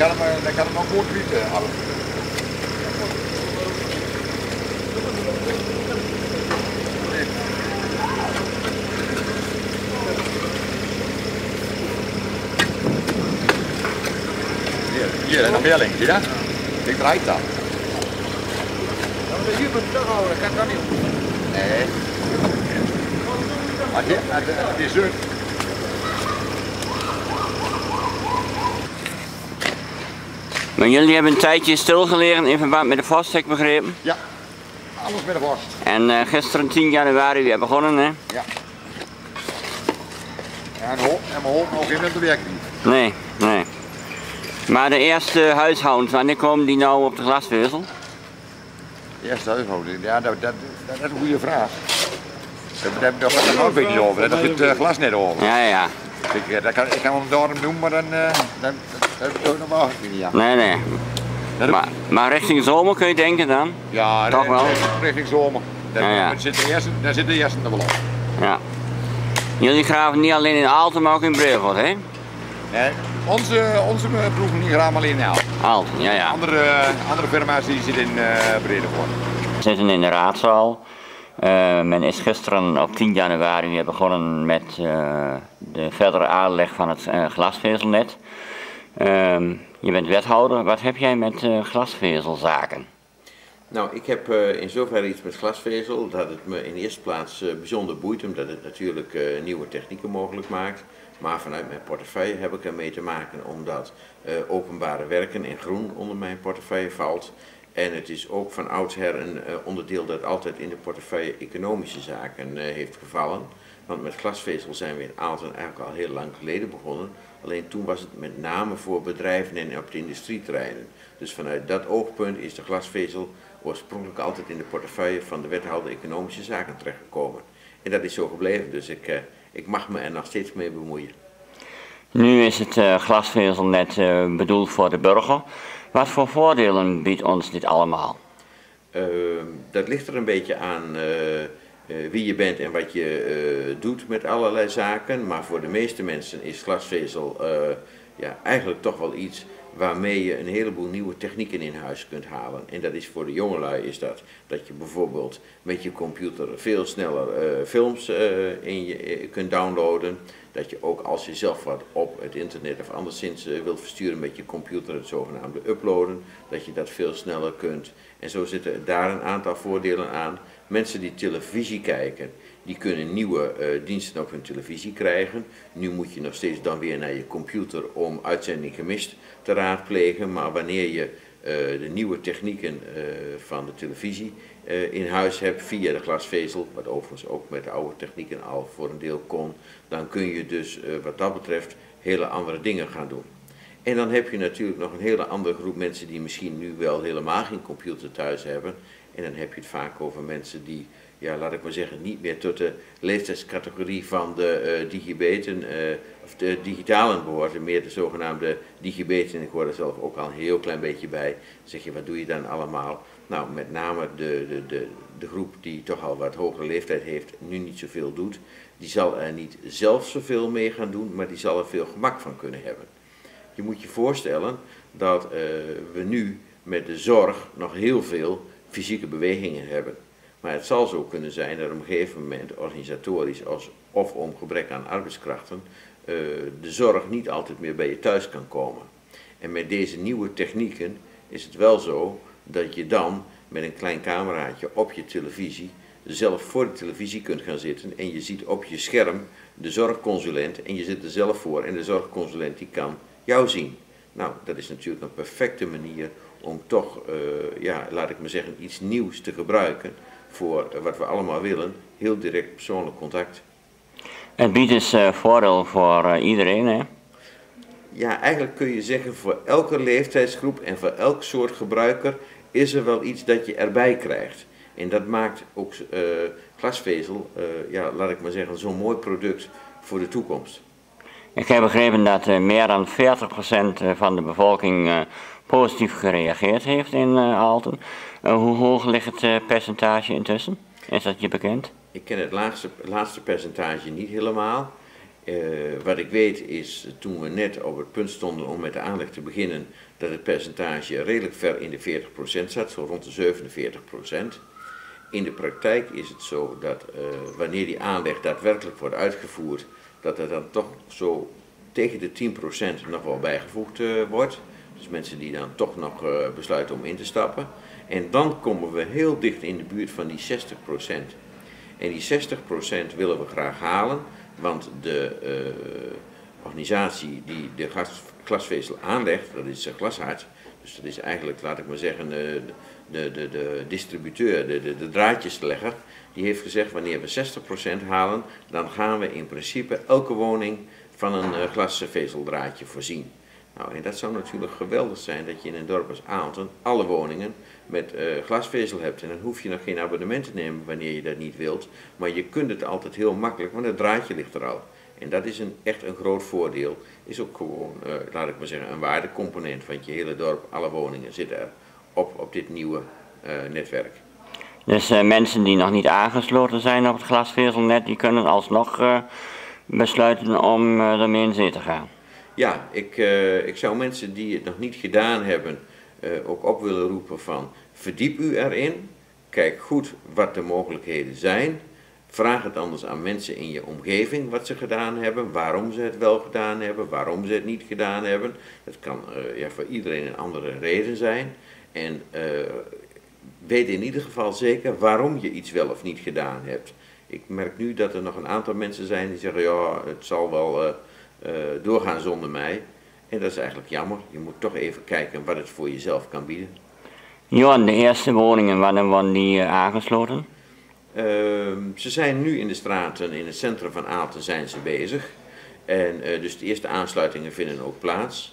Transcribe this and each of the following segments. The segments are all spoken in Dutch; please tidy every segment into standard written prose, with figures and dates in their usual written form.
kan hem nog goed kwijt halen. Hier, een meerling, zie je dat? Ik draait dat. Hier moet je terughouden, dat kan niet. Nee. Maar het is leuk. Maar jullie hebben een tijdje stilgelegen in verband met de vorst, heb ik begrepen? Ja, alles met de vorst. En gisteren 10 januari weer begonnen, hè? Ja. En mijn hond nog in het werk niet. Nee, nee. Maar de eerste huishoudens, wanneer komen die nou op de glasvezel? De eerste huishouding, ja, dat is een goede vraag. Daar heb ik nog een beetje over, daar heb het glas net over. Ja, ja. Ik kan hem door hem noemen, maar dan heb ik ook nog wel niet. Ja. Nee, nee. Maar richting zomer kun je denken dan? Ja, toch wel? Richting zomer. Daar zit de eerste er wel op. Ja. Jullie graven niet alleen in Aalten, maar ook in Bredevoort, hè? Nee, onze proeven niet graven alleen in Aalten. Aalten, ja, ja. Andere firma's die zitten in Bredevoort. We zitten in de raadzaal. Men is gisteren op 10 januari weer begonnen met de verdere aanleg van het glasvezelnet. Je bent wethouder, wat heb jij met glasvezelzaken? Nou, ik heb in zoverre iets met glasvezel dat het me in de eerste plaats bijzonder boeit, omdat het natuurlijk nieuwe technieken mogelijk maakt. Maar vanuit mijn portefeuille heb ik ermee te maken omdat openbare werken en groen onder mijn portefeuille valt. En het is ook van oudsher een onderdeel dat altijd in de portefeuille economische zaken heeft gevallen. Want met glasvezel zijn we in Aalten eigenlijk al heel lang geleden begonnen. Alleen toen was het met name voor bedrijven en op de industrieterreinen. Dus vanuit dat oogpunt is de glasvezel oorspronkelijk altijd in de portefeuille van de wethouder economische zaken terechtgekomen. En dat is zo gebleven, dus ik mag me er nog steeds mee bemoeien. Nu is het glasvezelnet bedoeld voor de burger. Wat voor voordelen biedt ons dit allemaal? Dat ligt er een beetje aan wie je bent en wat je doet met allerlei zaken. Maar voor de meeste mensen is glasvezel ja, eigenlijk toch wel iets waarmee je een heleboel nieuwe technieken in huis kunt halen. En dat is voor de jongelui is dat je bijvoorbeeld met je computer veel sneller films kunt downloaden. Dat je ook als je zelf wat op het internet of anderszins wilt versturen met je computer, het zogenaamde uploaden, dat je dat veel sneller kunt. En zo zitten daar een aantal voordelen aan. Mensen die televisie kijken, die kunnen nieuwe diensten op hun televisie krijgen. Nu moet je nog steeds dan weer naar je computer om uitzending gemist te raadplegen. Maar wanneer je de nieuwe technieken van de televisie in huis hebt via de glasvezel, wat overigens ook met de oude technieken al voor een deel kon, dan kun je dus wat dat betreft hele andere dingen gaan doen. En dan heb je natuurlijk nog een hele andere groep mensen die misschien nu wel helemaal geen computer thuis hebben. En dan heb je het vaak over mensen die, ja, laat ik maar zeggen, niet meer tot de leeftijdscategorie van de digibeten of de digitalen behoort, meer de zogenaamde digibeten. En ik hoor er zelf ook al een heel klein beetje bij. Dan zeg je, wat doe je dan allemaal? Nou, met name de groep die toch al wat hogere leeftijd heeft, nu niet zoveel doet, die zal er niet zelf zoveel mee gaan doen, maar die zal er veel gemak van kunnen hebben. Je moet je voorstellen dat we nu met de zorg nog heel veel fysieke bewegingen hebben. Maar het zal zo kunnen zijn dat op een gegeven moment organisatorisch of om gebrek aan arbeidskrachten de zorg niet altijd meer bij je thuis kan komen. En met deze nieuwe technieken is het wel zo dat je dan met een klein cameraatje op je televisie zelf voor de televisie kunt gaan zitten en je ziet op je scherm de zorgconsulent en je zit er zelf voor en de zorgconsulent die kan jou zien. Nou, dat is natuurlijk een perfecte manier om toch, ja, laat ik maar zeggen, iets nieuws te gebruiken voor wat we allemaal willen, heel direct persoonlijk contact. Het biedt dus voordeel voor iedereen, hè? Ja, eigenlijk kun je zeggen voor elke leeftijdsgroep en voor elk soort gebruiker is er wel iets dat je erbij krijgt. En dat maakt ook glasvezel, ja, laat ik maar zeggen, zo'n mooi product voor de toekomst. Ik heb begrepen dat meer dan 40% van de bevolking positief gereageerd heeft in Aalten. Hoe hoog ligt het percentage intussen? Is dat je bekend? Ik ken het laatste percentage niet helemaal. Wat ik weet is, toen we net op het punt stonden om met de aanleg te beginnen, dat het percentage redelijk ver in de 40% zat, zo rond de 47%. In de praktijk is het zo dat wanneer die aanleg daadwerkelijk wordt uitgevoerd, dat er dan toch zo tegen de 10% nog wel bijgevoegd wordt. Dus mensen die dan toch nog besluiten om in te stappen. En dan komen we heel dicht in de buurt van die 60%. En die 60% willen we graag halen, want de organisatie die de glasvezel aanlegt, dat is Glashart. Dus dat is eigenlijk, laat ik maar zeggen, de distributeur, de draadjeslegger. Die heeft gezegd, wanneer we 60% halen, dan gaan we in principe elke woning van een glasvezeldraadje voorzien. Nou, en dat zou natuurlijk geweldig zijn dat je in een dorp als Aalten alle woningen met glasvezel hebt. En dan hoef je nog geen abonnement te nemen wanneer je dat niet wilt. Maar je kunt het altijd heel makkelijk, want het draadje ligt er al. En dat is echt een groot voordeel. Is ook gewoon, laat ik maar zeggen, een waardecomponent. Want je hele dorp, alle woningen zitten er op dit nieuwe netwerk. Dus mensen die nog niet aangesloten zijn op het glasvezelnet, die kunnen alsnog besluiten om ermee in zee te gaan. Ja, ik zou mensen die het nog niet gedaan hebben ook op willen roepen van verdiep u erin. Kijk goed wat de mogelijkheden zijn. Vraag het anders aan mensen in je omgeving wat ze gedaan hebben, waarom ze het wel gedaan hebben, waarom ze het niet gedaan hebben. Dat kan voor iedereen een andere reden zijn. En weet in ieder geval zeker waarom je iets wel of niet gedaan hebt. Ik merk nu dat er nog een aantal mensen zijn die zeggen, ja, het zal wel doorgaan zonder mij. En dat is eigenlijk jammer. Je moet toch even kijken wat het voor jezelf kan bieden. Johan, de eerste woningen, wanneer worden die aangesloten? Ze zijn nu in de straten, in het centrum van Aalten zijn ze bezig. En dus de eerste aansluitingen vinden ook plaats.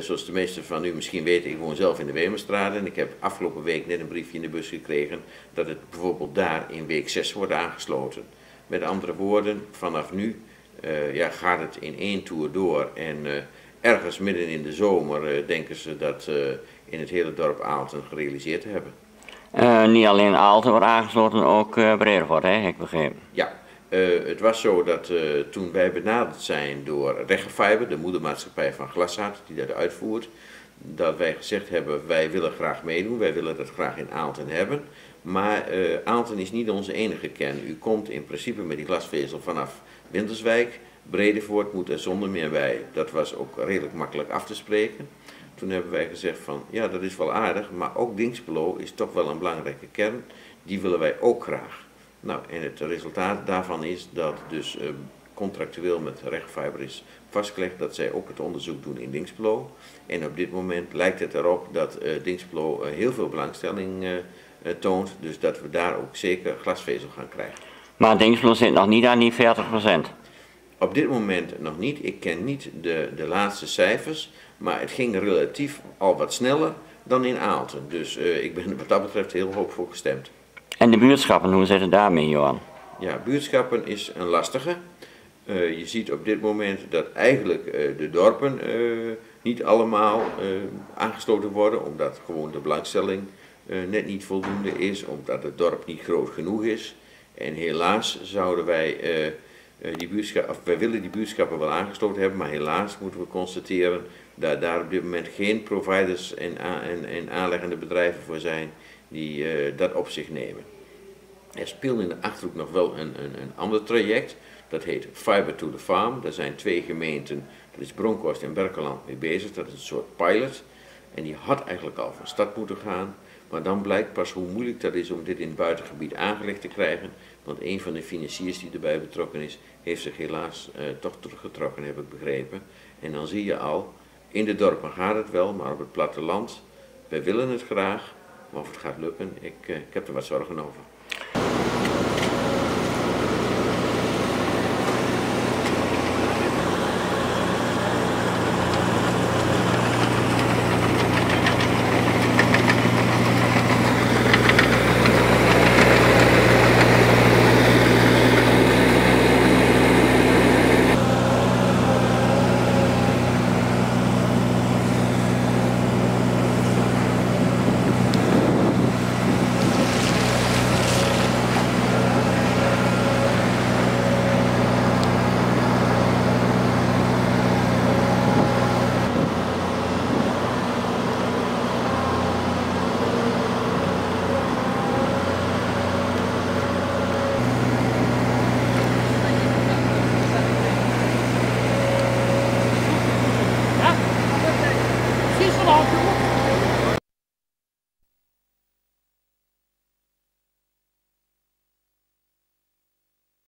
Zoals de meesten van u misschien weten, ik woon zelf in de Wemerstraat en ik heb afgelopen week net een briefje in de bus gekregen dat het bijvoorbeeld daar in week 6 wordt aangesloten. Met andere woorden, vanaf nu gaat het in één toer door en ergens midden in de zomer denken ze dat in het hele dorp Aalten gerealiseerd te hebben. Niet alleen Aalten wordt aangesloten, ook Bredevoort, hè, heb ik begrepen. Ja, het was zo dat toen wij benaderd zijn door Reggefiber, de moedermaatschappij van Glashart, die dat uitvoert, dat wij gezegd hebben, wij willen graag meedoen, wij willen dat graag in Aalten hebben. Maar Aalten is niet onze enige kern. U komt in principe met die glasvezel vanaf Winterswijk. Bredevoort moet er zonder meer bij. Dat was ook redelijk makkelijk af te spreken. Toen hebben wij gezegd van, ja dat is wel aardig, maar ook Dinxperlo is toch wel een belangrijke kern. Die willen wij ook graag. Nou, en het resultaat daarvan is dat dus contractueel met Reggefiber is vastgelegd dat zij ook het onderzoek doen in Dinxperlo. En op dit moment lijkt het erop dat Dinxperlo heel veel belangstelling toont, dus dat we daar ook zeker glasvezel gaan krijgen. Maar Dinxperlo zit nog niet aan die 40%? Op dit moment nog niet. Ik ken niet de laatste cijfers, maar het ging relatief al wat sneller dan in Aalten. Dus ik ben wat dat betreft heel hoopvol gestemd. En de buurtschappen, hoe zit het daarmee, Johan? Ja, buurtschappen is een lastige. Je ziet op dit moment dat eigenlijk de dorpen niet allemaal aangesloten worden, omdat gewoon de belangstelling net niet voldoende is, omdat het dorp niet groot genoeg is. En helaas zouden wij wij willen die buurtschappen wel aangesloten hebben, maar helaas moeten we constateren dat daar op dit moment geen providers en aanleggende bedrijven voor zijn die dat op zich nemen. Er speelt in de Achterhoek nog wel een ander traject, dat heet Fiber to the Farm. Daar zijn 2 gemeenten, dat is Bronkhorst en Berkeland, mee bezig. Dat is een soort pilot en die had eigenlijk al van start moeten gaan. Maar dan blijkt pas hoe moeilijk dat is om dit in het buitengebied aangelegd te krijgen. Want een van de financiers die erbij betrokken is, heeft zich helaas toch teruggetrokken, heb ik begrepen. En dan zie je al, in de dorpen gaat het wel, maar op het platteland, wij willen het graag. Maar of het gaat lukken, ik heb er wat zorgen over.